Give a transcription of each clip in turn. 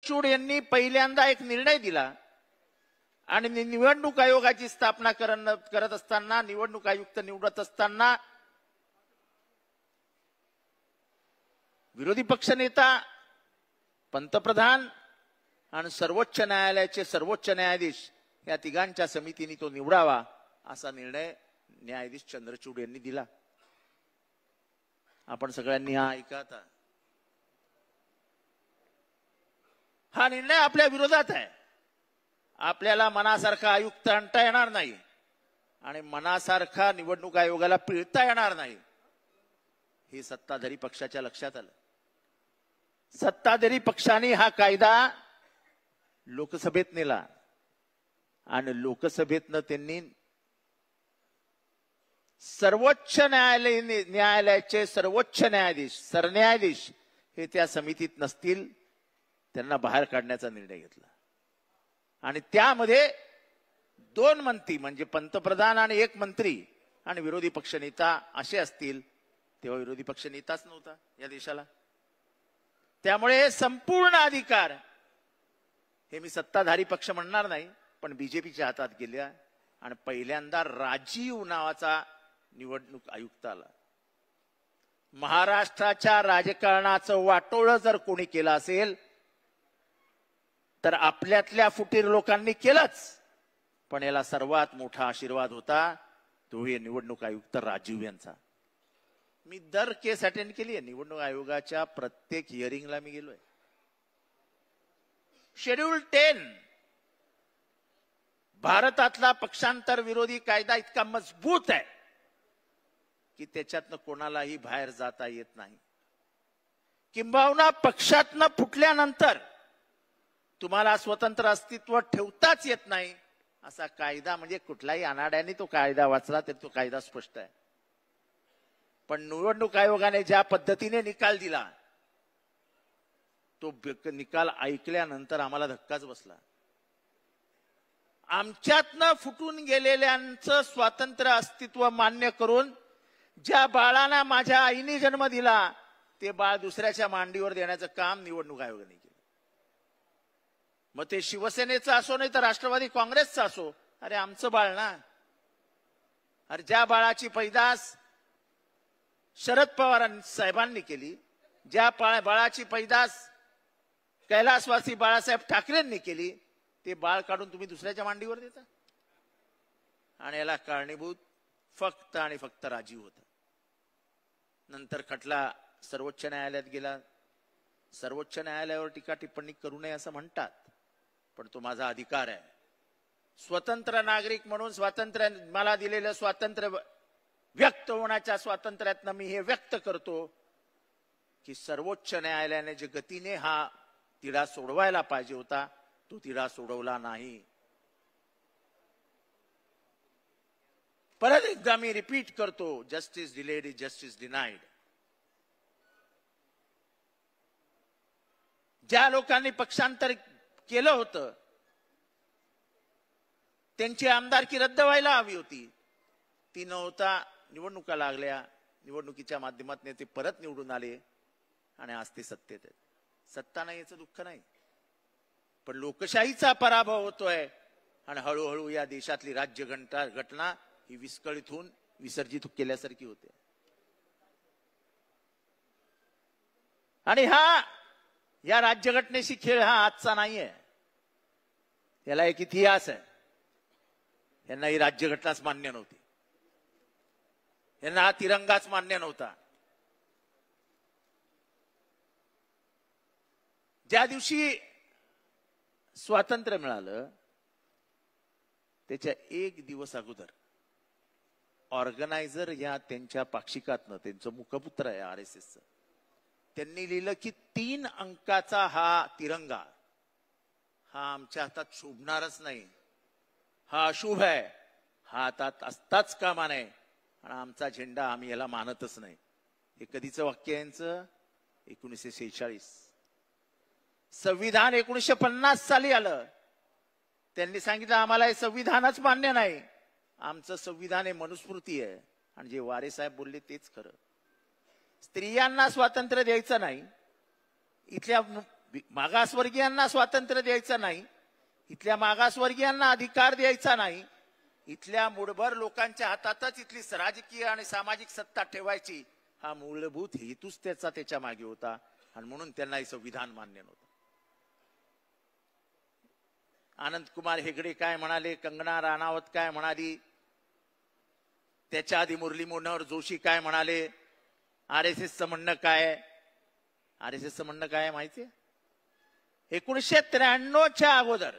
चंद्रचूड यांनी पहिल्यांदा एक निर्णय दिला आणि निवडणूक आयोगाची स्थापना करत असताना, निवडणूक आयुक्त निवडत असताना विरोधी पक्षनेता, पंतप्रधान आणि सर्वोच्च न्यायालयाचे सर्वोच्च न्यायाधीश या तिघांच्या समितीने तो निवडावा असा निर्णय न्यायाधीश चंद्रचूड यांनी दिला. आपण सगळ्यांनी हा ऐका. हा निर्णय आपल्या विरोधात आहे. आपल्याला मनासारखा आयुक्त आणता येणार नाही आणि मनासारखा निवडणूक आयोगाला पिळता येणार नाही हे सत्ताधारी पक्षाच्या लक्षात आलं. सत्ताधारी पक्षाने हा कायदा लोकसभेत नेला आणि लोकसभेतनं त्यांनी सर्वोच्च न्यायालयाचे सर्वोच्च न्यायाधीश, सरन्यायाधीश हे त्या समितीत नसतील, त्यांना बाहेर काढण्याचा निर्णय घेतला. आणि त्यामध्ये 2 मंत्री म्हणजे पंतप्रधान आणि 1 मंत्री आणि विरोधी पक्षनेता असे असतील. तेव्हा विरोधी पक्षनेताच नव्हता या देशाला. त्यामुळे संपूर्ण अधिकार हे मी सत्ताधारी पक्ष म्हणणार नाही पण बीजेपीच्या हातात गेल्या आणि पहिल्यांदा राजीव नावाचा निवडणूक आयुक्त आला. महाराष्ट्राच्या राजकारणाचं वाटोळं जर कोणी केलं असेल तर आपल्यातल्या फुटीर लोकांनी केलंच, पण याला सर्वात मोठा आशीर्वाद होता तो हे निवडणूक आयुक्त राजीव यांचा. मी दर केस अटेंड केली आहे. निवडणूक आयोगाच्या प्रत्येक हिअरिंगला मी गेलोय. शेड्यूल 10 भारतातला पक्षांतर विरोधी कायदा इतका मजबूत आहे की त्याच्यातनं कोणालाही बाहेर जाता येत नाही. किंबहुना पक्षातनं फुटल्यानंतर तुम्हाला स्वतंत्र अस्तित्व ठेवताच येत नाही असा कायदा, म्हणजे कुठलाही अनाड्याने तो कायदा वाचला तर तो कायदा स्पष्ट आहे. पण निवडणूक आयोगाने ज्या पद्धतीने निकाल दिला तो निकाल ऐकल्यानंतर आम्हाला धक्काच बसला. आमच्यातनं फुटून गेलेल्यांचं स्वातंत्र्य अस्तित्व मान्य करून ज्या बाळाला माझ्या आईने जन्म दिला ते बाळ दुसऱ्याच्या मांडीवर देण्याचं काम निवडणूक आयोगाने केलं. मग ते शिवसेनेचं असो नाही तर राष्ट्रवादी काँग्रेसचं असो, अरे आमचं बाळ ना. अरे ज्या बाळाची पैदास शरद पवार साहेबांनी केली, ज्या बाळाची पैदास कैलासवासी बाळासाहेब ठाकरेंनी केली, ते बाळ काढून तुम्ही दुसऱ्याच्या मांडीवर देता. आणि याला कारणीभूत फक्त आणि फक्त राजीव होता. नंतर खटला सर्वोच्च न्यायालयात गेला. सर्वोच्च न्यायालयावर टीका टिप्पणी करू नये असं म्हणतात, पण तो माझा अधिकार आहे. स्वतंत्र नागरिक म्हणून स्वातंत्र्य, मला दिलेलं स्वातंत्र्य, व्यक्त होण्याच्या स्वातंत्र्यातनं मी हे व्यक्त करतो की सर्वोच्च न्यायालयाने जे गतीने हा तिढा सोडवायला पाहिजे होता तो तिढा सोडवला नाही. परत एकदा मी रिपीट करतो, justice delayed is justice denied. ज्या लोकांनी पक्षांतर केलं होतं त्यांची आमदारकी रद्द व्हायला हवी होती, ती न होता निवडणुका लागल्या. निवडणुकीच्या माध्यमातून ते परत निवडून आले आणि आज ते सत्तेत आहेत. सत्ता नाही याचं दुःख नाही, पण लोकशाहीचा पराभव होतोय आणि हळूहळू या देशातली राज्य घटना ही विस्कळीत होऊन विसर्जित केल्यासारखी होते. आणि या राज्यघटनेशी खेळ हा आजचा नाहीये. याला एक इतिहास आहे. यांना ही राज्यघटनाच मान्य नव्हती, यांना हा तिरंगाच मान्य नव्हता. ज्या दिवशी स्वातंत्र्य मिळालं त्याच्या 1 दिवस अगोदर ऑर्गनायझर या त्यांच्या पाक्षिकातनं, त्यांचं मुखपुत्र आहे RSSचं, त्यांनी लिहिलं की 3 अंकाचा हा तिरंगा हा आमच्या हातात शोभणारच नाही, हा अशुभ आहे, हा हातात असताच कामा नये आणि आमचा झेंडा आम्ही याला मानतच नाही. हे कधीचं वाक्य यांचं? 1946. संविधान 1950 साली आलं. त्यांनी सांगितलं आम्हाला हे संविधानच मान्य नाही, आमचं संविधान हे मनुस्मृती आहे. आणि जे वारे साहेब बोलले तेच खरं. स्त्रियांना स्वातंत्र्य द्यायचं नाही, इथल्या मागासवर्गीयांना स्वातंत्र्य द्यायचं नाही, इथल्या मागासवर्गीयांना अधिकार द्यायचा नाही, इथल्या मूळभर लोकांच्या हातातच इथली राजकीय आणि सामाजिक सत्ता ठेवायची, हा मूलभूत हेतूच त्याच्या मागे होता. आणि म्हणून त्यांना हे संविधान मान्य नव्हतं. आनंद कुमार हेगडे काय म्हणाले, कंगना राणावत काय म्हणाली, त्याच्या आधी मुरली मनोहर जोशी काय म्हणाले, आरएसएसचं म्हणणं काय, आरएसएसचं म्हणणं काय माहितीये, 1993च्या अगोदर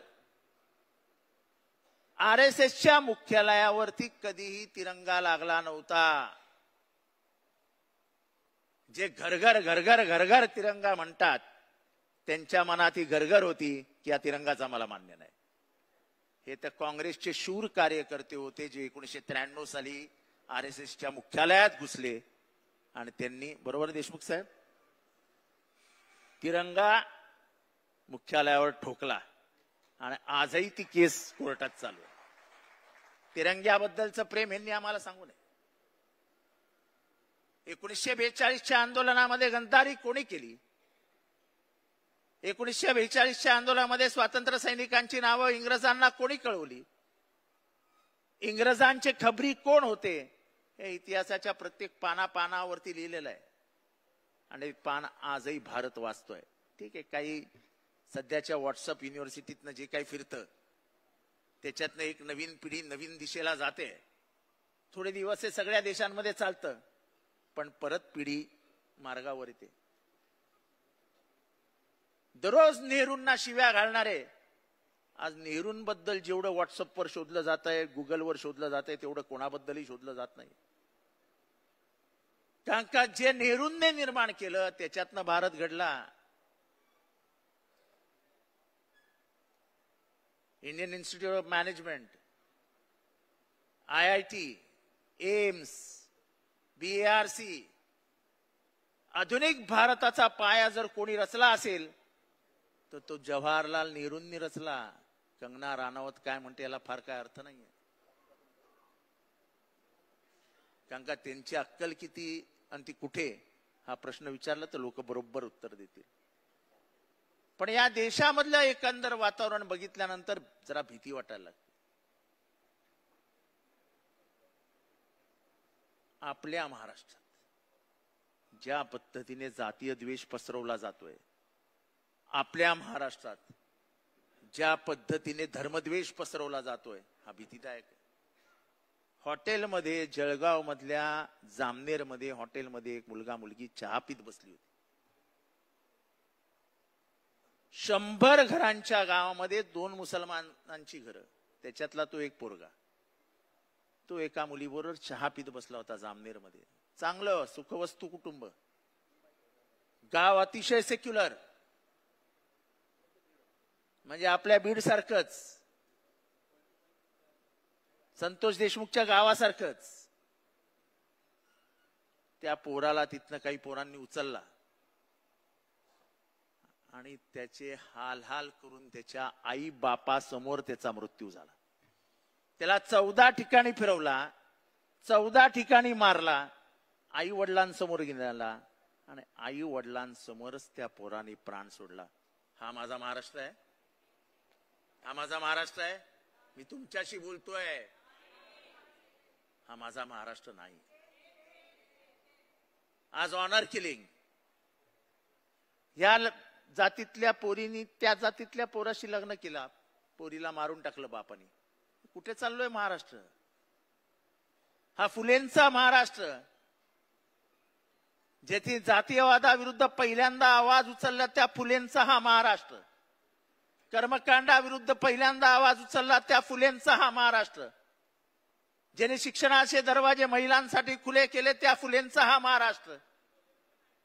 आरएसएसच्या मुख्यालयावरती कधीही तिरंगा लागला नव्हता. जे घरघर घरघर घरघर तिरंगा म्हणतात त्यांच्या मनात ही घरघर होती की या तिरंगाचा मला मान्य नाही. हे तर काँग्रेसचे शूर कार्यकर्ते होते जे 1993 साली आरएसएसच्या मुख्यालयात घुसले आणि त्यांनी, बरोबर देशमुख साहेब, तिरंगा मुख्यालयावर ठोकला आणि आजही ती केस कोर्टात चालू आहे. तिरंग्याबद्दलचं प्रेम यांनी आम्हाला सांगू नये. 1942च्या आंदोलनामध्ये गद्दारी कोणी केली? 1942च्या आंदोलनामध्ये स्वातंत्र्य सैनिकांची नावं इंग्रजांना कोणी कळवली? इंग्रजांचे खबरी कोण होते? हे इतिहासाच्या प्रत्येक पानावरती लिहिलेलं आहे आणि पान आजही भारत वाचतोय. ठीक आहे, काही सध्याच्या व्हॉट्सअप युनिव्हर्सिटीतनं जे काही फिरतं त्याच्यातनं एक नवीन पिढी नवीन दिशेला जाते. थोडे दिवस हे सगळ्या देशांमध्ये चालतं, पण परत पिढी मार्गावर येते. दररोज नेहरूंना शिव्या घालणारे आज नेहरूंबद्दल जेवढं व्हॉट्सअपवर शोधलं जात आहे, गुगलवर शोधलं जात आहे, तेवढं कोणाबद्दलही शोधलं जात नाही. कारण का जे नेहरूंनी निर्माण केलं त्याच्यातनं भारत घडला. Indian institute of management, IIT, AIIMS, BARC, आधुनिक भारताचा पाया जर कोणी रचला असेल तर तो जवाहरलाल नेहरूंनी रचला. कंगना राणावत काय म्हणते याला फार काय अर्थ नाहीये, कारण का त्यांची अक्कल किती आणि ती कुठे हा प्रश्न विचारला तर लोक बरोबर उत्तर देतील. पण या देशामधलं एकंदर वातावरण बघितल्यानंतर जरा भीती वाटायला लागते. आपल्या महाराष्ट्रात ज्या पद्धतीने जातीय द्वेष पसरवला जातोय, आपल्या महाराष्ट्रात ज्या पद्धतीने धर्मद्वेष पसरवला जातोय, हा भीतीदायक आहे. हॉटेलमध्ये, जळगाव मधल्या जामनेर मध्ये हॉटेलमध्ये एक मुलगा मुलगी चहा पीत बसली होती. 100 घरांच्या गावामध्ये 2 मुसलमानांची घरं, त्याच्यातला तो एक पोरगा, तो एका मुलीबरोबर चहा पीत बसला होता जामनेर मध्ये. चांगलं सुखवस्तू कुटुंब, गाव अतिशय सेक्युलर, म्हणजे आपल्या बीड सारखंच, संतोष देशमुखच्या गावासारखंच. त्या पोराला तिथनं काही पोरांनी उचलला आणि त्याचे हाल हाल करून त्याच्या आई बापा समोर त्याचा मृत्यू झाला. त्याला 14 ठिकाणी फिरवला, 14 ठिकाणी मारला, आई वडिलांसमोर गेला आणि आई वडिलांसमोरच त्या पोराने प्राण सोडला. हा माझा महाराष्ट्र आहे, हा माझा महाराष्ट्र आहे. मी तुमच्याशी बोलतोय, हा माझा महाराष्ट्र नाही. आज ऑनर किलिंग, या जातीतल्या पोरीनी त्या जातीतल्या पोराशी लग्न केला, पोरीला मारून टाकलं बापानी. कुठे चाललोय महाराष्ट्र? हा फुलेंचा महाराष्ट्र, जेथे जातीयवादाविरुद्ध पहिल्यांदा आवाज उचलला त्या फुलेंचा हा महाराष्ट्र. कर्मकांडाविरुद्ध पहिल्यांदा आवाज उचलला त्या फुलेंचा हा महाराष्ट्र. ज्याने शिक्षणाचे दरवाजे महिलांसाठी खुले केले त्या फुलेंचा हा महाराष्ट्र.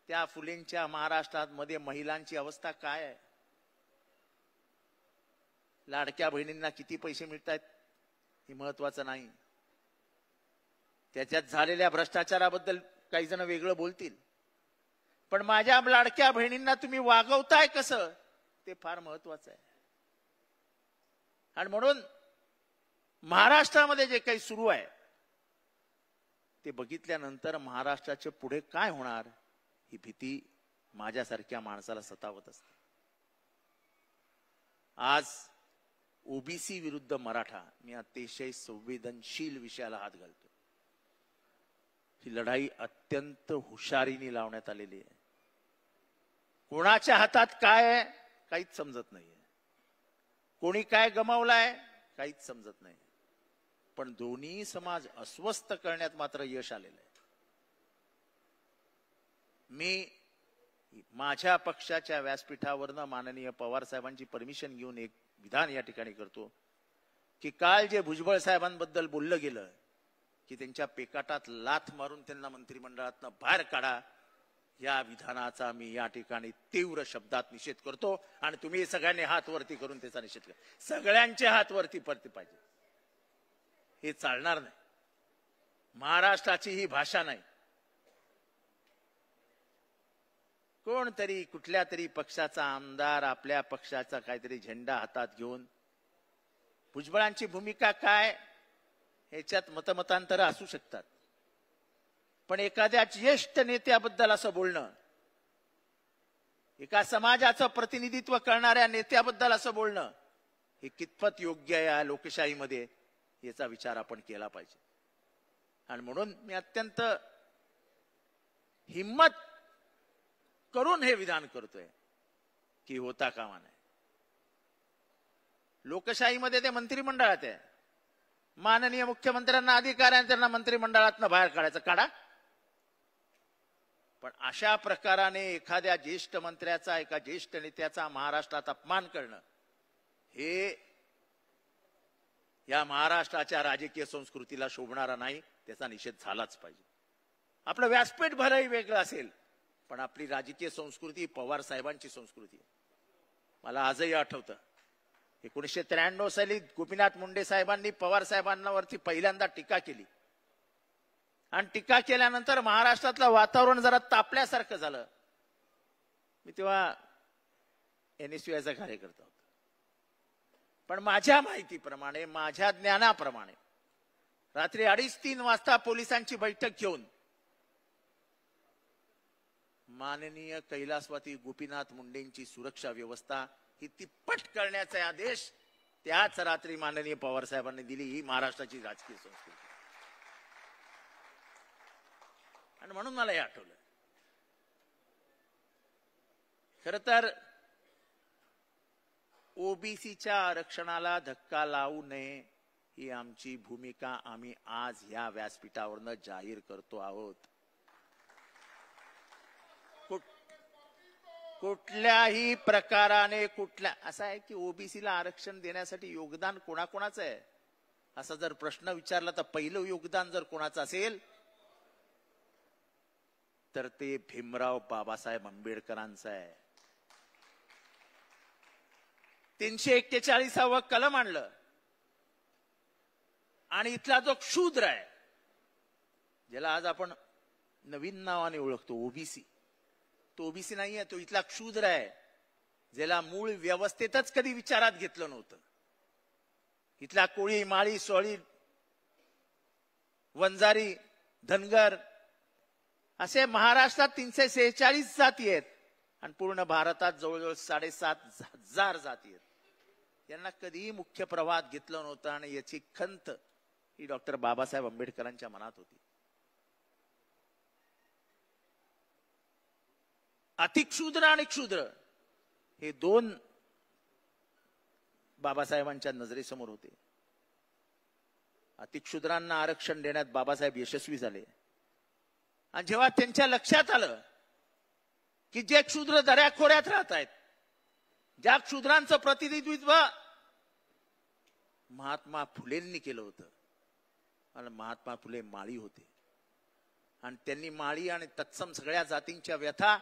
त्या फुलेंच्या महाराष्ट्रात मध्ये महिलांची अवस्था काय आहे? लाडक्या बहिणींना किती पैसे मिळतात हे महत्वाचं नाही, त्याच्यात झालेल्या भ्रष्टाचाराबद्दल काही जण वेगळं बोलतील, पण माझ्या लाडक्या बहिणींना तुम्ही वागवताय कसं ते फार महत्वाचं आहे. आणि म्हणून महाराष्ट्रामध्ये जे काही सुरू आहे ते बघितल्यानंतर महाराष्ट्राच्या पुढे काय होणार ही भीती माझ्यासारख्या माणसाला सतावत असते. आज ओबीसी विरुद्ध मराठा, मी अतिशय संवेदनशील विषयाला हात घालतो. ही लढाई अत्यंत हुशारीने लावण्यात आलेली आहे. कोणाच्या हातात काय आहे काहीच समजत नाहीये, कोणी काय गमावलाय काहीच समजत नाही, पण दोन्ही समाज अस्वस्थ करण्यात मात्र यश आलेलं आहे. मी माझ्या पक्षाच्या व्यासपीठावरनं माननीय पवार साहेबांची परमिशन घेऊन एक विधान या ठिकाणी करतो की काल जे भुजबळ साहेबांबद्दल बोललं गेलं की त्यांच्या पेकाटात लाथ मारून त्यांना मंत्रिमंडळातनं बाहेर काढा, या विधानाचा मी या ठिकाणी तीव्र शब्दात निषेध करतो. आणि तुम्ही सगळ्यांनी हात वरती करून त्याचा निषेध करा. सगळ्यांचे हात वरती पडते पाहिजे. हे चालणार नाही. महाराष्ट्राची ही भाषा नाही. कोणतरी कुठल्या तरी पक्षाचा आमदार आपल्या पक्षाचा काहीतरी झेंडा हातात घेऊन, भुजबळांची भूमिका काय ह्याच्यात मतमतांतर असू शकतात, पण एखाद्या ज्येष्ठ नेत्याबद्दल असं बोलणं, एका समाजाचं प्रतिनिधित्व करणाऱ्या नेत्याबद्दल असं बोलणं, हे कितपत योग्य आहे या लोकशाहीमध्ये याचा विचार आपण केला पाहिजे. आणि म्हणून मी अत्यंत हिम्मत करून हे विधान करतोय की होता कामा नये. लोकशाहीमध्ये ते मंत्रिमंडळात आहे. माननीय मुख्यमंत्र्यांना अधिकार आहे त्यांना मंत्रिमंडळातनं बाहेर काढायचं, काढा. पण अशा प्रकाराने एखाद्या ज्येष्ठ मंत्र्याचा, एका ज्येष्ठ नेत्याचा महाराष्ट्रात अपमान करणं, हे या महाराष्ट्राच्या राजकीय संस्कृतीला शोभणारा नाही. त्याचा निषेध झालाच पाहिजे. आपलं व्यासपीठ भरही वेगळं असेल, पण आपली राजकीय संस्कृती पवार साहेबांची संस्कृती आहे. मला आजही आठवतं 1993 साली गोपीनाथ मुंडे साहेबांनी पवार साहेबांवरती पहिल्यांदा टीका केली, आणि टीका केल्यानंतर महाराष्ट्रातलं वातावरण जरा तापल्यासारखं झालं. मी तेव्हा NSUIचा कार्यकर्ता होतो, पण माझ्या माहितीप्रमाणे, माझ्या ज्ञानाप्रमाणे रात्री 2:30-3 वाजता पोलिसांची बैठक घेऊन माननीय कैलासवासी गोपीनाथ मुंडेंची सुरक्षा व्यवस्था ही तिप्पट करण्याचे आदेश त्याच रात्री माननीय पवार साहेबांनी दिली. ही महाराष्ट्राची राजकीय संस्कृती. आणि म्हणून मला हे आठवलं. खर तर ओबीसीच्या आरक्षणाला धक्का लावू नये ही आमची भूमिका आम्ही आज ह्या व्यासपीठावरनं जाहीर करतो आहोत. कुठल्याही प्रकाराने असं आहे की ओबीसीला आरक्षण देण्यासाठी योगदान कोणाकोणाचं आहे असा जर प्रश्न विचारला तर पहिलं योगदान जर कोणाचं असेल तर ते भीमराव बाबासाहेब आंबेडकरांचं आहे. 341 कलम आणलं आणि इथला जो क्षुद्र आहे, ज्याला आज आपण नवीन नावाने ओळखतो ओबीसी, तो ओबीसी नाहीये, तो इथला क्षुद्र आहे, ज्याला मूळ व्यवस्थेतच कधी विचारात घेतलं नव्हतं. इथला कोळी, माळी, सोळी, वंजारी, धनगर असे महाराष्ट्रात 346 जाती आहेत आणि पूर्ण भारतात जवळजवळ 7,500 जाती आहेत. यांना कधीही मुख्य प्रवाहात घेतलं नव्हतं आणि याची खंत ही डॉक्टर बाबासाहेब आंबेडकरांच्या मनात होती. अतिक्षुद्र आणि क्षुद्र हे दोन बाबासाहेबांच्या नजरेसमोर होते. अतिक्षुद्रांना आरक्षण देण्यात बाबासाहेब यशस्वी झाले. आणि जेव्हा त्यांच्या लक्षात आलं की जे क्षुद्र दऱ्याखोऱ्यात राहत आहेत, ज्या क्षुद्रांचं प्रतिनिधित्व महात्मा फुलेंनी केलं होतं, आणि महात्मा फुले माळी होते आणि त्यांनी माळी आणि तत्सम सगळ्या जातींच्या व्यथा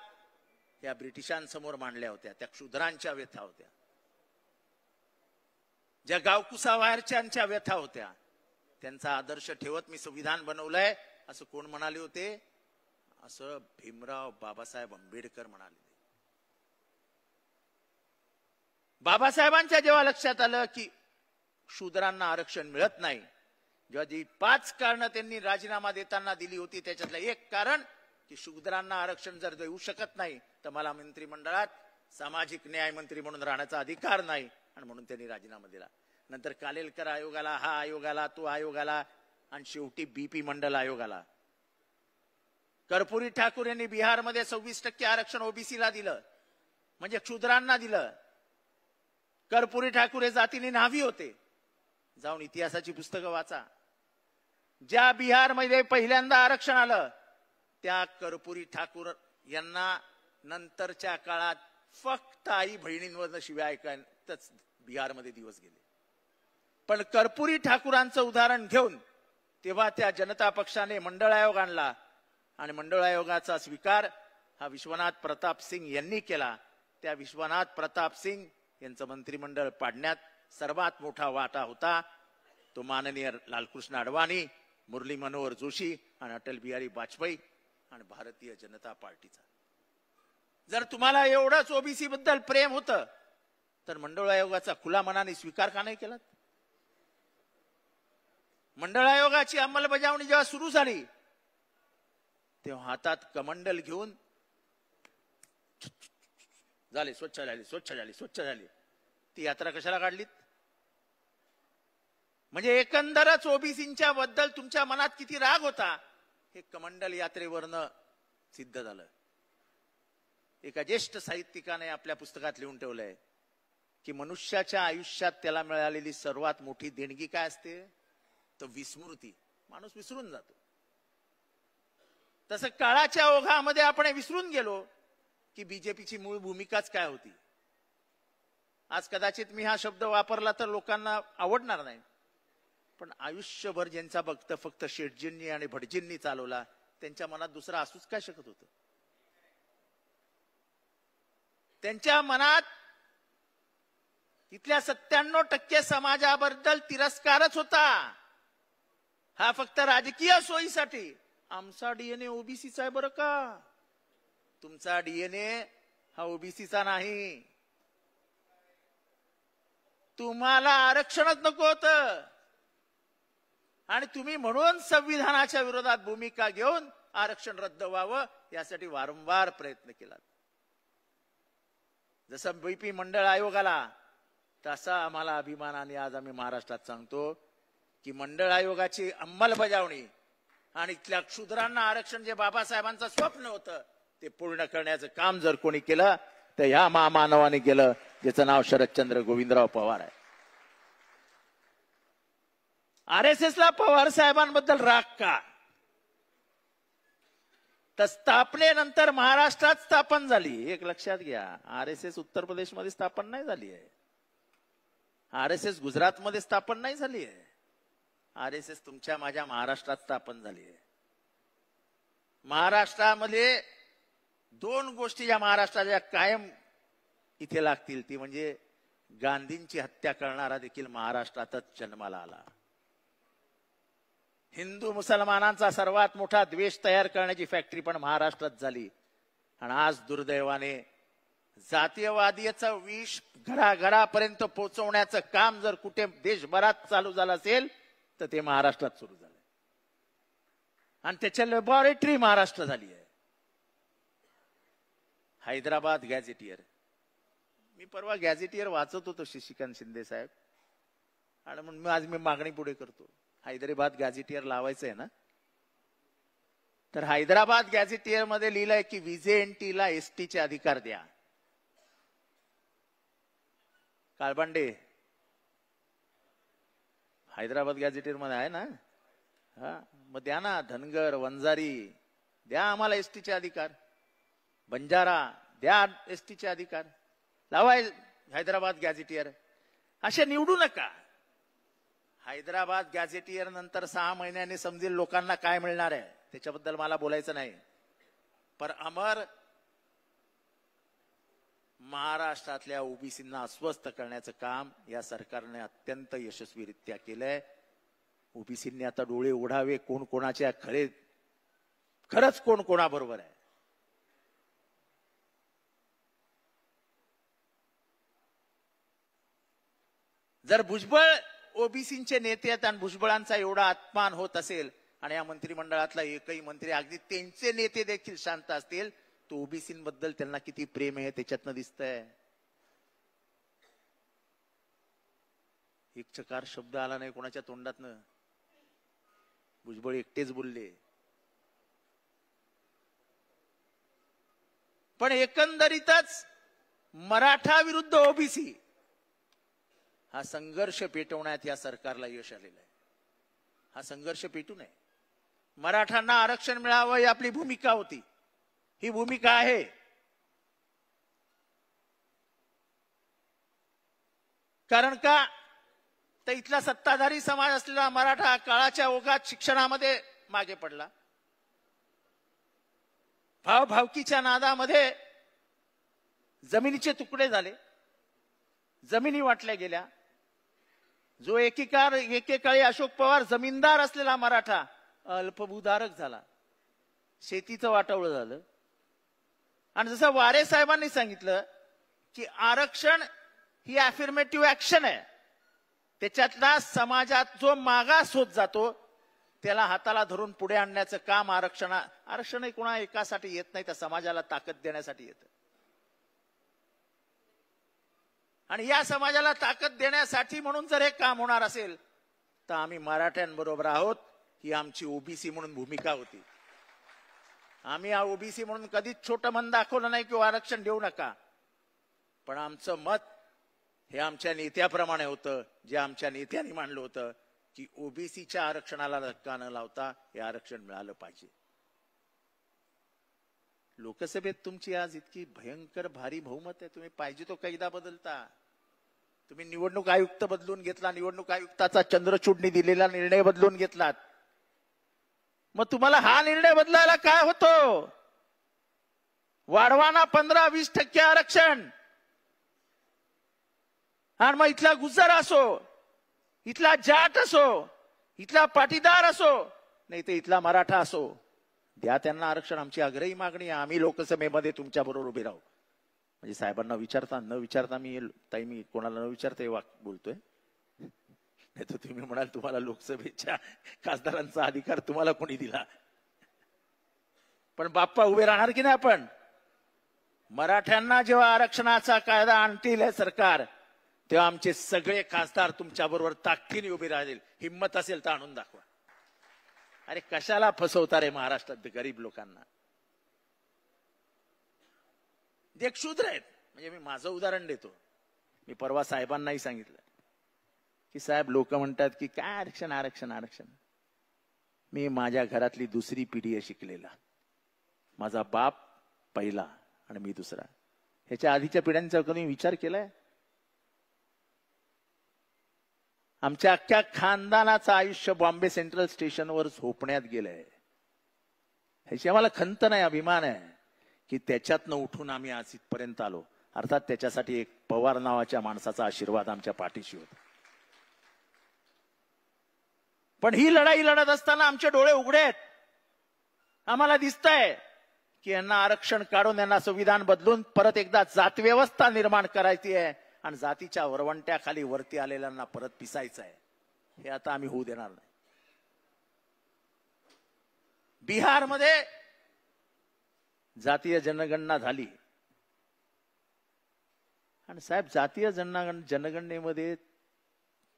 या ब्रिटिशांसमोर मांडल्या होत्या. त्या क्षुद्रांच्या व्यथा होत्या, ज्या गावकुसावारच्यांच्या व्यथा होत्या. त्यांचा आदर्श ठेवत मी संविधान बनवलंय असं कोण म्हणाले होते? असं भीमराव बाबासाहेब आंबेडकर म्हणाले. बाबासाहेबांच्या जेव्हा लक्षात आलं की शूद्रांना आरक्षण मिळत नाही, जेव्हा जी 5 कारणं त्यांनी राजीनामा देताना दिली होती त्याच्यातलं एक कारण की शूद्रांना आरक्षण जर देऊ शकत नाही तर मला मंत्रिमंडळात सामाजिक न्याय मंत्री म्हणून राहण्याचा अधिकार नाही, आणि म्हणून त्यांनी राजीनामा दिला. नंतर कालेलकर आयोगाला, हा आयोगाला, तो आयोगाला, आणि शेवटी बीपी मंडल आयोगाला. कर्पूरी ठाकूर यांनी बिहारमध्ये 26% आरक्षण ओबीसीला दिलं, म्हणजे क्षुद्रांना दिलं. कर्पूरी ठाकूर हे जातीने न्हावी होते. जाऊन इतिहासाची पुस्तकं वाचा. ज्या बिहारमध्ये पहिल्यांदा आरक्षण आलं त्या कर्पूरी ठाकूर यांना नंतरच्या काळात फक्त आई बहिणींवरनं शिव्या ऐकायतच बिहारमध्ये दिवस गेले. पण कर्पूरी ठाकूरांचं उदाहरण घेऊन तेव्हा त्या जनता पक्षाने मंडळ आयोग आणला आणि मंडळ आयोगाचा स्वीकार हा विश्वनाथ प्रताप सिंग यांनी केला. त्या विश्वनाथ प्रताप सिंग यांचं मंत्रिमंडळ पाडण्यात सर्वात मोठा वाटा होता तो माननीय लालकृष्ण अडवाणी, मुरली मनोहर जोशी आणि अटल बिहारी वाजपेयी आणि भारतीय जनता पार्टीचा. जर तुम्हाला एवढंच ओबीसी बद्दल प्रेम होतं तर मंडळ आयोगाचा खुला मनाने स्वीकार का नाही केला? मंडळ आयोगाची अंमलबजावणी जेव्हा सुरू झाली तेव्हा हातात कमंडल घेऊन झाले स्वच्छ झाली, स्वच्छ झाली, स्वच्छ झाली, ती यात्रा कशाला काढलीत? म्हणजे एकंदरच ओबीसींच्या बद्दल तुमच्या मनात किती राग होता हे कमंडल यात्रेवरनं सिद्ध झालं. एका ज्येष्ठ साहित्यिकाने आपल्या पुस्तकात लिहून ठेवलंय की मनुष्याच्या आयुष्यात त्याला मिळालेली सर्वात मोठी देणगी काय असते? तर विस्मृती. माणूस विसरून जातो. तसं काळाच्या ओघामध्ये आपण विसरून गेलो की बीजेपीची मूळ भूमिकाच काय होती. आज कदाचित मी हा शब्द वापरला तर लोकांना आवडणार नाही, पण आयुष्यभर ज्यांचा भक्त फक्त शेठजींनी आणि भटजींनी चालवला त्यांच्या मनात दुसरा असूच काय शकत होतं? त्यांच्या मनात इथल्या 97% समाजाबद्दल तिरस्कारच होता. हा फक्त राजकीय सोयीसाठी. आमचा डीएनए ओबीसीचा आहे बरं का. तुमचा डीएनए हा ओबीसीचा नाही. तुम्हाला आरक्षणच नको होतं आणि तुम्ही म्हणून संविधानाच्या विरोधात भूमिका घेऊन आरक्षण रद्द व्हावं यासाठी वारंवार प्रयत्न केला. जसं बीपी मंडळ आयोगाला तसा आम्हाला अभिमानाने आज आम्ही महाराष्ट्रात सांगतो की मंडळ आयोगाची अंमलबजावणी आणि इथल्या क्षुद्रांना आरक्षण जे बाबासाहेबांचं स्वप्न होतं ते पूर्ण करण्याचं काम जर कोणी केलं तर ह्या महामानवाने केलं ज्याचं नाव शरदचंद्र गोविंदराव पवार आहे. आरएसएसला पवार साहेबांबद्दल राग का? तर स्थापनेनंतर महाराष्ट्रात स्थापन झाली. एक लक्षात घ्या, आरएसएस उत्तर प्रदेशमध्ये स्थापन नाही झाली आहे. आरएसएस गुजरातमध्ये स्थापन नाही झाली आहे. आरएसएस तुमच्या माझ्या महाराष्ट्रात स्थापन झाली आहे. महाराष्ट्रामध्ये दोन गोष्टी ज्या महाराष्ट्राच्या कायम इथे लागतील ती म्हणजे गांधींची हत्या करणारा देखील महाराष्ट्रातच जन्माला आला. हिंदू मुसलमानांचा सर्वात मोठा द्वेष तयार करण्याची फॅक्टरी पण महाराष्ट्रात झाली. आणि आज दुर्दैवाने जातीयवादीचं विष घराघरापर्यंत पोहोचवण्याचं काम जर कुठे देशभरात चालू झालं असेल तर ते महाराष्ट्रात सुरू झालं आणि त्याच्या लॅबॉरेटरी महाराष्ट्र झाली आहे. हैदराबाद गॅझेटियर. मी परवा गॅझेटियर वाचत होतो शशिकांत शिंदे साहेब आणि म्हणून आज मी मागणी पुढे करतो. हैदराबाद गॅझेटियर लावायचं आहे ना, तर हैदराबाद गॅझेटियर मध्ये लिहिलंय की व्हीजेएनटीला एसटीचे अधिकार द्या. काळबांडे हैदराबाद गॅझेटियर मध्ये आहे ना, हा मग द्या ना. धनगर वंजारी द्या आम्हाला एसटीचे अधिकार. बंजारा द्या एसटीचे अधिकार. लावाय हैदराबाद गॅझेटियर. असे निवडू नका. हैदराबाद गॅझेटियर नंतर 6 महिन्यांनी समजेल लोकांना काय मिळणार आहे. त्याच्याबद्दल मला बोलायचं नाही. पण अमर महाराष्ट्रातल्या ओबीसींना अस्वस्थ करण्याचं काम या सरकारने अत्यंत यशस्वीरित्या केलंय. ओबीसींनी आता डोळे उघडावे कोण कोणाच्या खरंच कोण कोणाबरोबर आहे. जर भुजबळ ओबीसीचे नेते आहेत आणि भुजबळांचा एवढा अपमान होत असेल आणि या मंत्रिमंडळातला एकही मंत्री अगदी त्यांचे नेते देखील शांत असतील तर ओबीसींबद्दल त्यांना किती प्रेम आहे त्याच्यातनं दिसतंय. एक चकार शब्द आला नाही कोणाच्या तोंडातनं. भुजबळ एकटेच बोलले. पण एकंदरीतच मराठा विरुद्ध ओबीसी हा संघर्ष पेटवण्यात या सरकारला यश आलेलं आहे. हा संघर्ष पेटू नये. मराठ्यांना आरक्षण मिळावं ही आपली भूमिका होती. ही भूमिका आहे. कारण का तर इथला सत्ताधारी समाज असलेला मराठा काळाच्या ओघात शिक्षणामध्ये मागे पडला. भावभावकीच्या नादामध्ये जमिनीचे तुकडे झाले. जमिनी वाटल्या गेल्या. जो एकेकाळी अशोक पवार जमीनदार असलेला मराठा अल्पभूधारक झाला. शेतीचं वाटवळं झालं. आणि जसं वारे साहेबांनी सांगितलं की आरक्षण ही अफर्मेटिव्ह ऍक्शन आहे. त्याच्यातला समाजात जो मागास होत जातो त्याला हाताला धरून पुढे आणण्याचं काम आरक्षण कोणा एकासाठी येत नाही, त्या समाजाला ताकद देण्यासाठी येतं. आणि या समाजाला ताकद देण्यासाठी म्हणून जर हे काम होणार असेल तर आम्ही मराठ्यांबरोबर आहोत. ही आमची ओबीसी म्हणून भूमिका होती. आम्ही ओबीसी म्हणून कधीच छोटं मन दाखवलं नाही किंवा आरक्षण देऊ नका. पण आमचं मत हे आमच्या नेत्याप्रमाणे होतं. जे आमच्या नेत्यांनी मांडलं होतं की ओबीसीच्या आरक्षणाला धक्का न लावता हे आरक्षण मिळालं पाहिजे. लोकसभेत तुमची आज इतकी भयंकर भारी बहुमत आहे. तुम्ही पाहिजे तो कायदा बदलता. तुम्ही निवडणूक आयुक्त बदलून घेतला. निवडणूक आयुक्ताचा चंद्रचूडनी दिलेला निर्णय बदलून घेतलात. मग तुम्हाला हा निर्णय बदलायला काय होतो? वाढवाना 15-20% आरक्षण. आणि मग इथला गुजर असो, इथला जाट असो, इथला पाटीदार असो, नाही तर इथला मराठा असो, द्या त्यांना आरक्षण. आमची आग्रही मागणी आहे. आम्ही लोकसभेमध्ये तुमच्या बरोबर उभे राहू. म्हणजे साहेबांना विचारता न विचारता मी कोणाला न विचारता हे वाक्य बोलतोय. नाही तर तुम्ही म्हणाल तुम्हाला लोकसभेच्या खासदारांचा अधिकार तुम्हाला कोणी दिला. पण बाप्पा उभे राहणार की नाही आपण? मराठ्यांना जेव्हा आरक्षणाचा कायदा आणतील हे सरकार, तेव्हा आमचे सगळे खासदार तुमच्या बरोबर ताकदीने उभे राहतील. हिम्मत असेल तर आणून दाखवा. अरे कशाला फसवता रे महाराष्ट्रात गरीब लोकांना? जे क्षुद्र आहेत. म्हणजे मी माझं उदाहरण देतो. मी परवा साहेबांनाही सांगितलं की साहेब लोक म्हणतात की काय आरक्षण आरक्षण आरक्षण. मी माझ्या घरातली दुसरी पिढी आहे शिकलेला. माझा बाप पहिला आणि मी दुसरा. ह्याच्या आधीच्या पिढ्यांचा कधी विचार केलाय? आमच्या अख्ख्या खानदानाचं आयुष्य बॉम्बे सेंट्रल स्टेशनवर झोपण्यात गेलंय. ह्याची आम्हाला खंत नाही, अभिमान आहे की त्याच्यातनं उठून आम्ही आज इथपर्यंत आलो. अर्थात त्याच्यासाठी एक पवार नावाच्या माणसाचा आशीर्वाद आमच्या पाठीशी होता. पण ही लढाई लढत असताना आमचे डोळे उघडे आहेत. आम्हाला दिसतंय की यांना आरक्षण काढून यांना संविधान बदलून परत एकदा जातव्यवस्था निर्माण करायची आहे आणि जातीच्या वरवंट्याखाली वरती आलेल्यांना परत पिसायचं आहे. हे आता आम्ही होऊ देणार नाही. बिहारमध्ये जातीय जनगणना झाली आणि साहेब जातीय जनगणनेमध्ये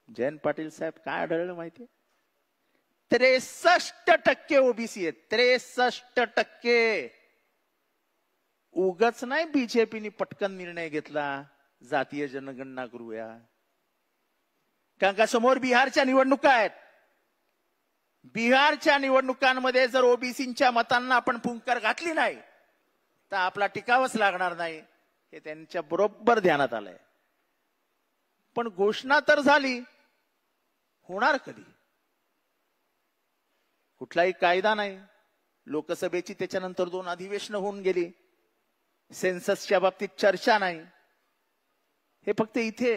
जयंत पाटील साहेब काय आढळलं माहितीये? 63% ओबीसी आहेत. 63%. उगाच नाही बीजेपीने पटकन निर्णय घेतला जातीय जनगणना करूया. कारण का समोर बिहारच्या निवडणुका आहेत. बिहारच्या निवडणुकांमध्ये जर ओबीसींच्या मतांना आपण फुंकर घातली नाही तर आपला टिकावंच लागणार नाही. हे त्यांच्या बरोबर ध्यानात आलंय. पण घोषणा तर झाली, होणार कधी? कुठलाही कायदा नाही. लोकसभेची त्याच्यानंतर 2 अधिवेशनं होऊन गेली. सेन्ससच्या बाबतीत चर्चा नाही. हे फक्त इथे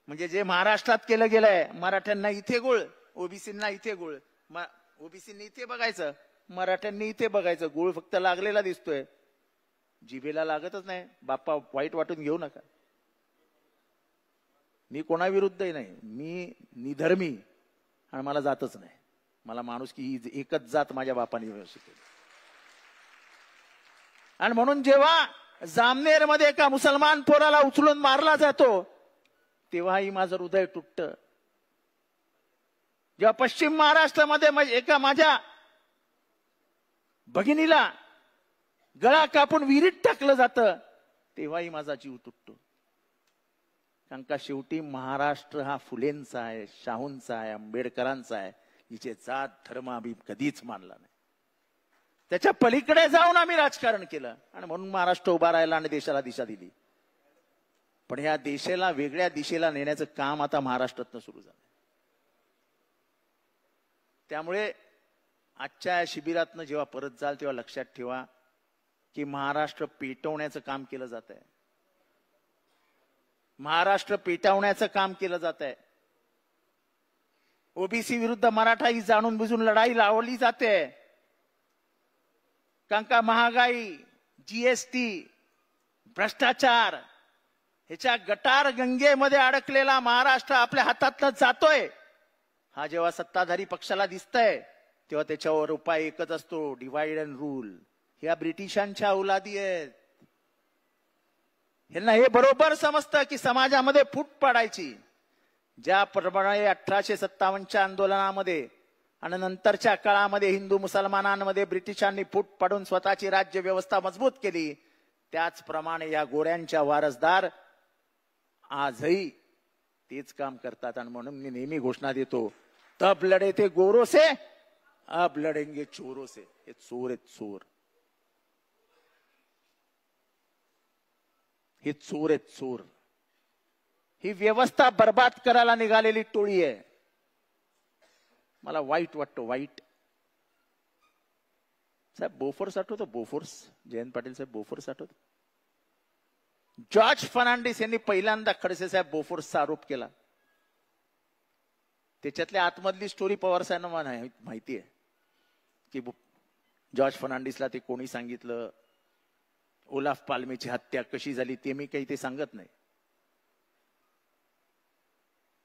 म्हणजे जे महाराष्ट्रात केलं गेलंय, मराठ्यांना इथे गोळ, ओबीसींना इथे गोळ. ओबीसींनी इथे बघायचं, मराठ्यांनी इथे बघायचं. गोळ फक्त लागलेला दिसतोय, जिभेला लागतच नाही. बाप्पा वाईट वाटून घेऊ नका. मी कोणाविरुद्धही नाही. मी निधर्मी आणि मला जातच नाही. मला माणूस की ही एकच जात माझ्या बापाने शिकवली. आणि म्हणून जेव्हा जामनेरमध्ये एका मुसलमान पोराला उचलून मारला जातो तेव्हाही माझं हृदय तुटतं. जेव्हा पश्चिम महाराष्ट्रामध्ये एका माझ्या भगिनीला गळा कापून विहिरीत टाकलं जातं, तेव्हाही माझा जीव तुटतो. कारण का शेवटी महाराष्ट्र हा फुलेंचा आहे, शाहूंचा आहे, आंबेडकरांचा आहे, हिचे जात धर्म आम्ही कधीच मानला नाही. त्याच्या पलीकडे जाऊन आम्ही राजकारण केलं आणि म्हणून महाराष्ट्र उभा राहिला आणि देशाला दिशा दिली. पण या देशाला वेगळ्या दिशेला नेण्याचं काम आता महाराष्ट्रातनं सुरू झालं. त्यामुळे आजच्या शिबिरातनं जेव्हा परत जाल तेव्हा लक्षात ठेवा की महाराष्ट्र पेटवण्याचं काम केलं जात आहे. महाराष्ट्र पेटवण्याचं काम केलं जात आहे. ओबीसी विरुद्ध मराठा ही जाणून बुजून लढाई लावली जाते. कारण का महागाई, जीएसटी, भ्रष्टाचार ह्याच्या गटार गंगेमध्ये अडकलेला महाराष्ट्र आपल्या हातातनं जातोय. हा जेव्हा सत्ताधारी पक्षाला दिसतंय तेव्हा त्याच्यावर उपाय एकच असतो, डिवाइड अँड रूल. ह्या ब्रिटिशांच्या औलादी आहेत. ह्यांना हे बरोबर समजतं की समाजामध्ये फूट पाडायची. ज्याप्रमाणे 1857च्या आंदोलनामध्ये आणि नंतरच्या काळामध्ये हिंदू मुसलमानांमध्ये ब्रिटिशांनी फूट पाडून स्वतःची राज्य व्यवस्था मजबूत केली, त्याचप्रमाणे या गोऱ्यांच्या वारसदार आजही तेच काम करतात. आणि म्हणून मी नेहमी घोषणा देतो, तब लढे थे गोरों से, अब लढेंगे चोरों से. हे चोर आहेत, चोर. हे चोर आहेत, चोर. ही व्यवस्था बर्बाद करायला निघालेली टोळी आहे. मला वाईट वाटतं, वाईट. साहेब बोफोर्स आठवतो, बोफोर्स, जयंत पाटील साहेब बोफोर्स आठवतो. जॉर्ज फर्नांडिस यांनी पहिल्यांदा खडसे साहेब बोफोर्सचा आरोप केला. त्याच्यातल्या आतमधली स्टोरी पवार साहेबांना माहिती आहे की जॉर्ज फर्नांडिसला ते कोणी सांगितलं, ओलाफ पाल्मेची हत्या कशी झाली ते मी काही ते सांगत नाही.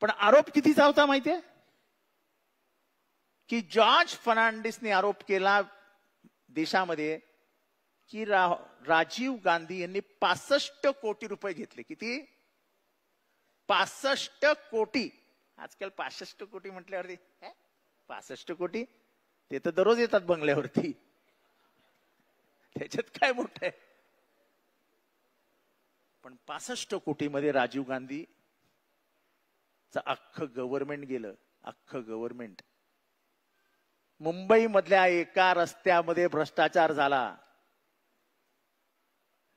पण आरोप कितीचा होता माहितीये की जॉर्ज फर्नांडिसने आरोप केला देशामध्ये की राजीव गांधी यांनी 65 कोटी रुपये घेतले. किती? 65 कोटी. आजकाल 65 कोटी म्हटल्यावरती 65 कोटी ते तर दररोज येतात बंगल्यावरती, त्याच्यात काय मोठं आहे. पण 65 कोटीमध्ये राजीव गांधी अख्खं गव्हर्नमेंट गेलं, अख्खं गव्हर्नमेंट. मुंबई मधल्या एका रस्त्यामध्ये भ्रष्टाचार झाला.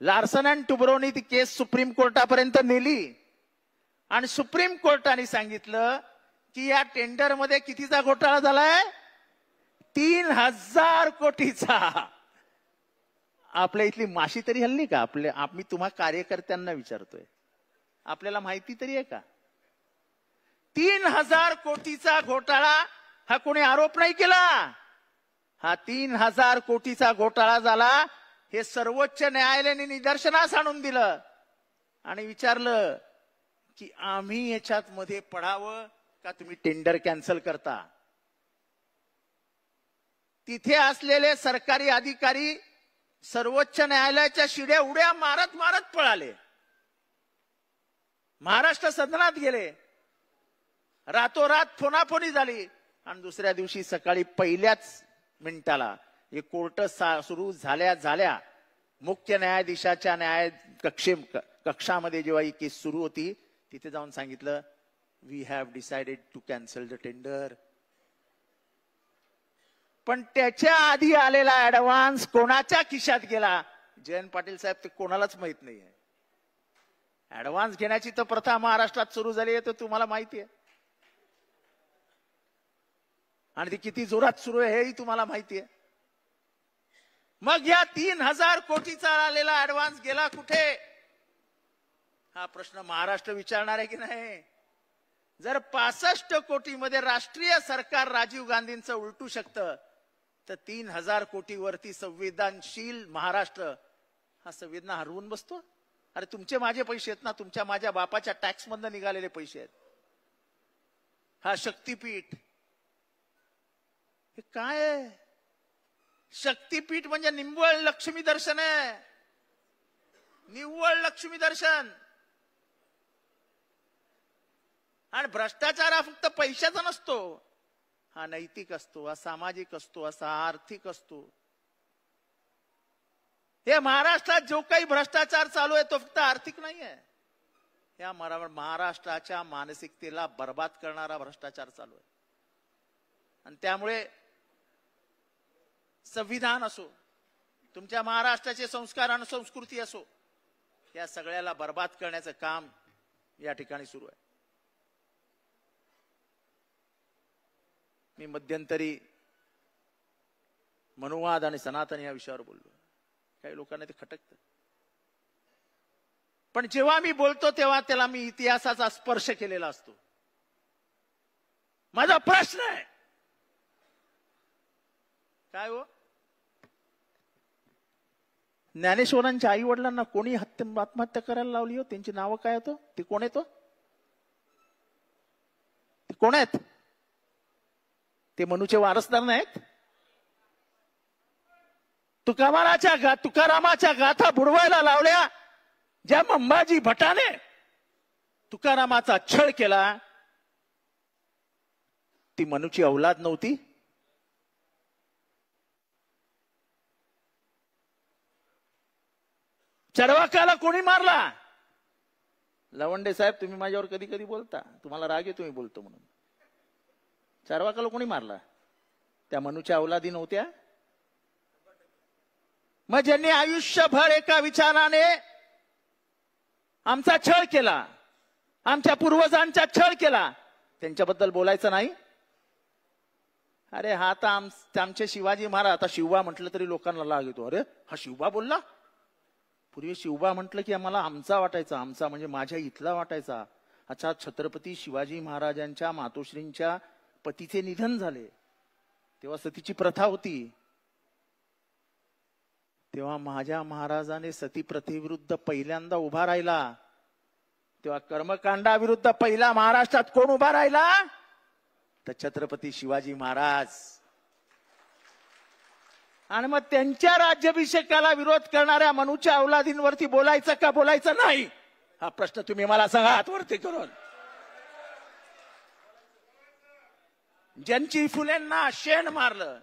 लार्सन अँड टुब्रोनी ती केस सुप्रीम कोर्टापर्यंत नेली आणि सुप्रीम कोर्टाने सांगितलं की या टेंडर मध्ये कितीचा घोटाळा झालाय? 3000 कोटीचा. आपल्या इथली माशी तरी हल्ली का? आम्ही तुम्हा कार्यकर्त्यांना विचारतोय, आपल्याला माहिती तरी आहे का? 3000 कोटीचा घोटाळा हा कोणी आरोप नाही केला. हा 3000 कोटीचा घोटाळा झाला हे सर्वोच्च न्यायालयाने निदर्शनास आणून दिलं आणि विचारलं की आम्ही याच्यात मध्ये पडावं का तुम्ही टेंडर कॅन्सल करता. तिथे असलेले सरकारी अधिकारी सर्वोच्च न्यायालयाच्या शिड्या उड्या मारत मारत पळाले. महाराष्ट्र सदनात गेले, रातोरात फोनाफोनी झाली आणि दुसऱ्या दिवशी सकाळी पहिल्याच मिनिटाला हे कोर्ट सुरू झाल्या मुख्य न्यायाधीशाच्या कक्षामध्ये जेव्हा ही केस सुरू होती तिथे जाऊन सांगितलं, we have decided to cancel the tender. पण त्याच्या आधी आलेला ऍडव्हान्स कोणाच्या खिशात गेला जयंत पाटील साहेब ते कोणालाच माहित नाहीये. ऍडव्हान्स घेण्याची तर प्रथा महाराष्ट्रात सुरू झाली आहे, तर तुम्हाला माहिती आहे. आणि ती किती जोरात सुरू आहे हेही तुम्हाला माहिती आहे. मग या 3000 कोटीचा आलेला ऍडव्हान्स गेला कुठे? हा प्रश्न महाराष्ट्र विचारणार आहे की नाही? जर 65 कोटीमध्ये राष्ट्रीय सरकार राजीव गांधींचं उलटू शकतं तर 3000 कोटीवरती संवेदनशील महाराष्ट्र हा संवेदना हरवून बसतो. अरे तुमचे माझे पैसे आहेत ना, तुमच्या माझ्या बापाच्या टॅक्स मधनं निघालेले पैसे आहेत. हा शक्तीपीठ हे काय आहे? शक्तीपीठ म्हणजे निव्वळ लक्ष्मी दर्शन आहे, निव्वळ लक्ष्मी दर्शन. आणि भ्रष्टाचार हा फक्त पैशाचा नसतो, हा नैतिक असतो, हा सामाजिक असतो, असा आर्थिक असतो. हे महाराष्ट्रात जो काही भ्रष्टाचार चालू आहे तो फक्त आर्थिक नाही आहे. या महाराष्ट्राच्या मानसिकतेला बर्बाद करणारा भ्रष्टाचार चालू आहे. आणि त्यामुळे संविधान असो, तुमच्या महाराष्ट्राचे संस्कार आणि संस्कृती असो, या सगळ्याला बर्बाद करण्याचं काम या ठिकाणी सुरू आहे. मी मध्यंतरी मनुवाद आणि सनातन या विषयावर बोललो. काही लोकांना ते खटकतं, पण जेव्हा मी बोलतो तेव्हा त्याला मी इतिहासाचा स्पर्श केलेला असतो. माझा प्रश्न आहे काय हो, ज्ञानेश्वरांच्या आई वडिलांना कोणी आत्महत्या करायला लावली हो? त्यांची नावं काय होतं? ते कोण येतो? ते कोण आहेत? ते मनूचे वारसदार नाहीत? तुकारामाच्या गाथा बुडवायला लावल्या ज्या अंबाजी भटाने तुकारामाचा छळ केला, ती मनूची औलाद नव्हती? चरवाकाला कोणी मारला? लवंडे साहेब, तुम्ही माझ्यावर कधी कधी बोलता, तुम्हाला राग येतो मी बोलतो म्हणून. चरवाकाला कोणी मारला? त्या मनूच्या औलादी नव्हत्या? मग ज्यांनी आयुष्यभर एका विचाराने आमचा छळ केला, आमच्या पूर्वजांचा छळ केला, त्यांच्याबद्दल बोलायचं नाही? अरे हा तर आमचे शिवाजी महाराज. आता शिवबा म्हटलं तरी लोकांना राग येतो. अरे हा शिवबा बोलला? पूर्वी शिवबा म्हटलं की आम्हाला आमचा वाटायचा, आमचा म्हणजे माझ्या इथला वाटायचा. अच्छा, छत्रपती शिवाजी महाराजांच्या मातोश्रींच्या पतीचे निधन झाले तेव्हा सतीची प्रथा होती. तेव्हा माझ्या महाराजाने सती प्रथेविरुद्ध पहिल्यांदा उभा राहिला. तेव्हा कर्मकांडाविरुद्ध पहिला महाराष्ट्रात कोण उभा राहिला? तर छत्रपती शिवाजी महाराज. आणि मग त्यांच्या राज्याभिषेकाला विरोध करणाऱ्या मनूच्या औलादींवरती बोलायचं का बोलायचं नाही? हा प्रश्न तुम्ही मला सांगा हातवरती करून. ज्यांची फुलेंना शेण मारलं,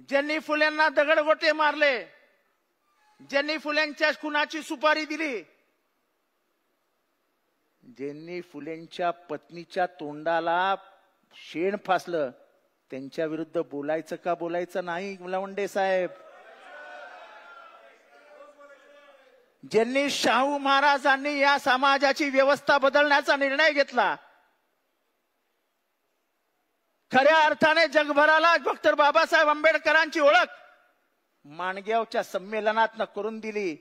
ज्यांनी फुलेंना दगडगोटे मारले, ज्यांनी फुलेंच्या खुनाची सुपारी दिली, ज्यांनी फुलेंच्या पत्नीच्या तोंडाला शेण फासलं, त्यांच्या विरुद्ध बोलायचं का बोलायचं नाही लवंडे साहेब? ज्यांनी शाहू महाराजांनी या समाजाची व्यवस्था बदलण्याचा निर्णय घेतला, खऱ्या अर्थाने जगभराला डॉक्टर बाबासाहेब आंबेडकरांची ओळख माणगावच्या संमेलनात करून दिली,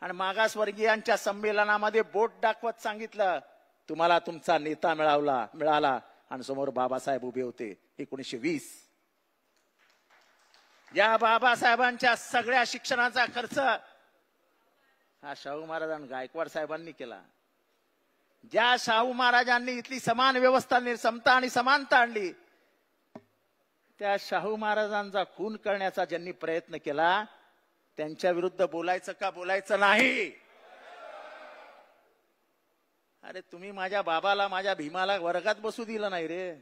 आणि मागासवर्गीयांच्या संमेलनामध्ये बोट दाखवत सांगितलं तुम्हाला तुमचा नेता मिळाला, आणि समोर बाबासाहेब उभे होते. 1920 या बाबासाहेबांच्या सगळ्या शिक्षणाचा खर्च हा शाहू महाराज आणि गायकवाड साहेबांनी केला. ज्या शाहू महाराजांनी इथली समान व्यवस्था, समता आणि समानता आणली, त्या शाहू महाराजांचा खून करण्याचा ज्यांनी प्रयत्न केला, त्यांच्या विरुद्ध बोलायचं का बोलायचं नाही? अरे तुम्ही माझ्या बाबाला, माझ्या भीमाला वर्गात बसू दिलं नाही रे.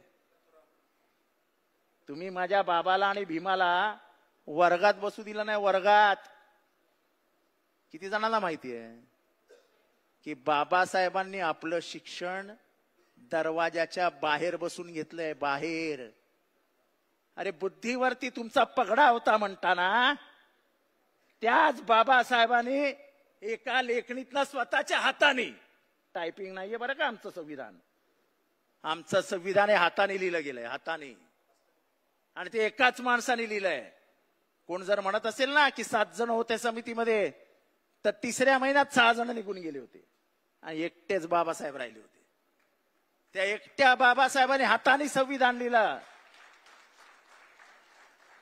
तुम्ही माझ्या बाबाला आणि भीमाला वर्गात बसू दिलं नाही. वर्गात किती जणांना माहिती आहे की बाबासाहेबांनी आपलं शिक्षण दरवाजाच्या बाहेर बसून घेतलंय, बाहेर. अरे बुद्धीवरती तुमचा पगडा होता म्हणताना त्याच बाबासाहेबांनी एका लेखणीतनं स्वतःच्या हाताने, टायपिंग नाहीये बरं का आमचं संविधान, आमचं संविधान हे हाताने लिहिलं गेलंय, हाताने. आणि ते एकाच माणसाने लिहिलंय. कोण जर म्हणत असेल ना की 7 जण होते समितीमध्ये, तर 3ऱ्या महिन्यात 6 जण निघून गेले होते आणि एकटेच बाबासाहेब राहिले होते. त्या एकट्या बाबासाहेबांनी हाताने संविधान लिहिलं.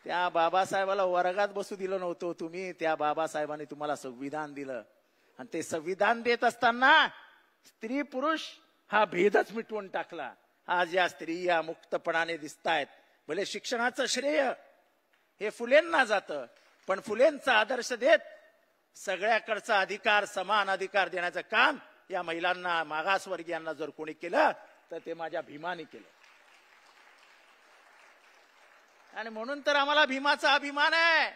त्या बाबासाहेबाला वर्गात बसू दिलं नव्हतं तुम्ही, त्या बाबासाहेबांनी तुम्हाला संविधान दिलं. आणि ते संविधान देत असताना स्त्री पुरुष हा भेदच मिटवून टाकला. आज या स्त्रिया मुक्तपणाने दिसतायत. भले शिक्षणाचं श्रेय हे फुलेंना जातं, पण फुलेंचा आदर्श देत सगळ्याकडचा अधिकार, समान अधिकार देण्याचं काम या महिलांना, मागासवर्गीयांना जर कोणी केलं तर ते माझ्या भीमाने केलं. आणि म्हणून तर आम्हाला भीमाचा अभिमान आहे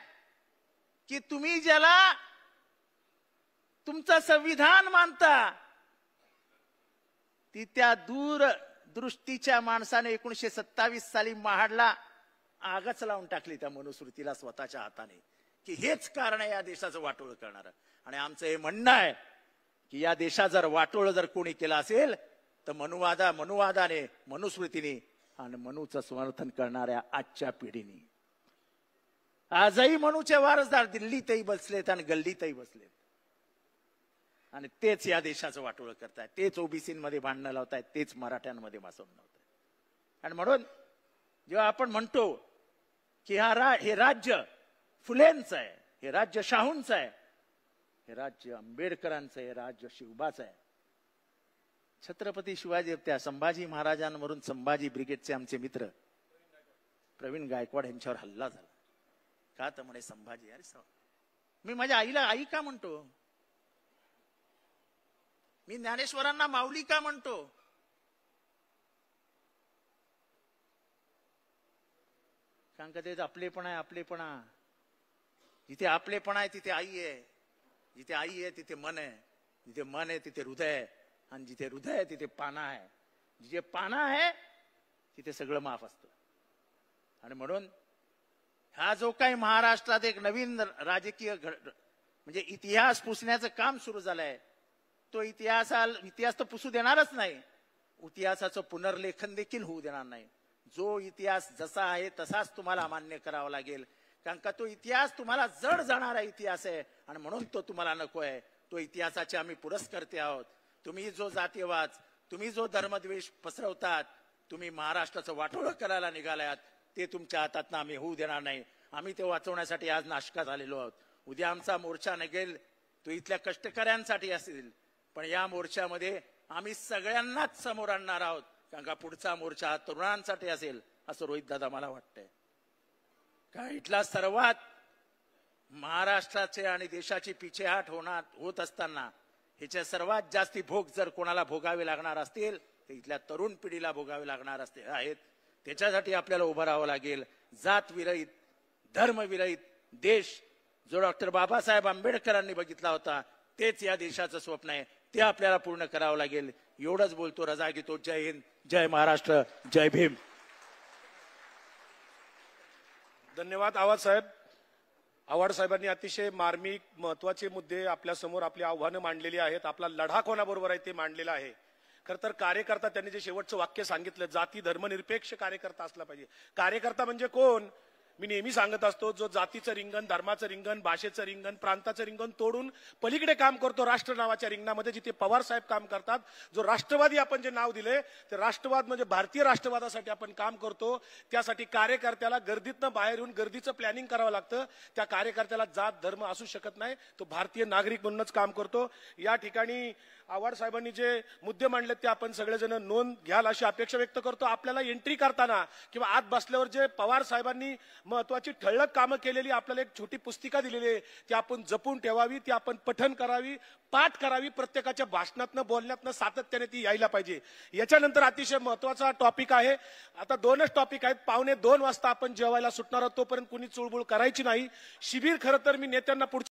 की तुम्ही ज्याला तुमचं संविधान मानता ती त्या दूरदृष्टीच्या माणसाने 1927 साली महाडला आगच लावून टाकली त्या मनुस्मृतीला स्वतःच्या हाताने, की हेच कारण आहे या देशाचं वाटोळ करणारं. आणि आमचं हे म्हणणं आहे की या देशात जर वाटोळ जर कोणी केलं असेल तर मनुवादाने, मनुस्मृतीने आणि मनूचं समर्थन करणाऱ्या आजच्या पिढीने. आजही मनूचे वारसदार दिल्लीतही बसलेत आणि गल्लीतही बसलेत आणि तेच या देशाचं वाटोळ करतायत, तेच ओबीसीमध्ये भांडणं लावतायत, तेच मराठ्यांमध्ये मासवून लावतायत. आणि म्हणून जेव्हा आपण म्हणतो की हे राज्य फुलेंचं आहे, हे राज्य शाहूंचं आहे, हे राज्य आंबेडकरांचं आहे, हे राज्य शिवबाचं आहे. छत्रपती शिवाजी, त्या संभाजी महाराजांवरून संभाजी ब्रिगेडचे आमचे मित्र प्रवीण गायकवाड यांच्यावर हल्ला झाला. का तर म्हणे संभाजी, अरे मी माझ्या आईला आई का म्हणतो, मी ज्ञानेश्वरांना माऊली का म्हणतो, कारण का ते आपलेपणा आहे. आपलेपणा, जिथे आपलेपणा आहे तिथे आई आहे, जिथे आई आहे तिथे मन आहे, जिथे मन आहे तिथे हृदय आहे, आणि जिथे हृदय आहे तिथे पाना आहे, जिथे पाना आहे तिथे सगळं माफ असतं. आणि म्हणून हा जो काही महाराष्ट्रात एक नवीन राजकीय म्हणजे इतिहास पुसण्याचं काम सुरू झालंय, तो इतिहास तर पुसू देणारच नाही, इतिहासाचं पुनर्लेखन देखील होऊ देणार नाही. जो इतिहास जसा आहे तसाच तुम्हाला मान्य करावा लागेल, कारण का तो इतिहास तुम्हाला जड जाणारा इतिहास आहे आणि म्हणून तो तुम्हाला नको आहे. तो इतिहासाचे आम्ही पुरस्कर्ते आहोत. तुम्ही जो जातीयवाद, तुम्ही जो धर्मद्वेष पसरवतात, तुम्ही महाराष्ट्राचं वाटोळं करायला निघालात, ते तुमच्या हातात आम्ही होऊ देणार नाही. आम्ही ते वाचवण्यासाठी आज नाशकात आलेलो आहोत. उद्या आमचा मोर्चा निघेल तो इथल्या कष्टकऱ्यांसाठी असेल, पण या मोर्चामध्ये आम्ही सगळ्यांनाच समोर आणणार आहोत, कारण का पुढचा मोर्चा हा तरुणांसाठी असेल असं रोहित दादा मला वाटतंय. का इथला सर्वात महाराष्ट्राचे आणि देशाची पिछेहाट होत असताना ह्याच्या सर्वात जास्ती भोग जर कोणाला भोगावे लागणार असतील तर इथल्या तरुण पिढीला भोगावे लागणार आहेत. त्याच्यासाठी आपल्याला उभं राहावं लागेल. जात विरहित, धर्म विरहित देश जो डॉक्टर बाबासाहेब आंबेडकरांनी बघितला होता, तेच या देशाचं स्वप्न आहे, ते आपल्याला पूर्ण करावं लागेल. एवढंच बोलतो, रजा घेतो. जय हिंद, जय महाराष्ट्र, जय भीम. धन्यवाद आवाज साहेब. आव्हाड साहेबांनी अतिशय मार्मिक महत्वाचे मुद्दे आपल्या समोर आपली आव्हानं मांडलेली आहेत. आपला लढा कोणाबरोबर आहे ते मांडलेला आहे. खरं तर कार्यकर्ता, त्यांनी जे शेवटचं वाक्य सांगितलं, जाती धर्मनिरपेक्ष कार्यकर्ता असला पाहिजे. कार्यकर्ता म्हणजे कोण? मी नेहमी सांगत असतो, जो जातीचं रिंगण, धर्माचं रिंगण, भाषेचं रिंगण, प्रांताचं रिंगण तोडून पलीकडे काम करतो राष्ट्र नावाच्या रिंगणामध्ये, जिथे पवार साहेब काम करतात. जो राष्ट्रवादी आपण जे नाव दिले ते राष्ट्रवाद म्हणजे भारतीय राष्ट्रवादासाठी आपण काम करतो. त्यासाठी कार्यकर्त्याला गर्दीतनं बाहेर येऊन गर्दीचं प्लॅनिंग करावं लागतं. त्या कार्यकर्त्याला जात धर्म असू शकत नाही. तो भारतीय नागरिक म्हणूनच काम करतो. या ठिकाणी आव्हाड साहेबांनी जे मुद्दे मांडले ते आपण सगळेजण नोंद घ्याल अशी अपेक्षा व्यक्त करतो. आपल्याला एंट्री करताना किंवा आत बसल्यावर जे पवार साहेबांनी महत्वाची ठळक कामं केलेली आपल्याला एक छोटी पुस्तिका दिलेली आहे, ती आपण जपून ठेवावी, ती आपण पठण करावी, पाठ करावी. प्रत्येकाच्या भाषणातनं, बोलण्यातनं सातत्याने ती यायला पाहिजे. याच्यानंतर अतिशय महत्वाचा टॉपिक आहे. आता 2च टॉपिक आहेत. 1:45 वाजता आपण जेवायला सुटणार आहोत. तोपर्यंत कुणी चुळबुळ करायची नाही. शिबिर खरं तर मी नेत्यांना पुढच्या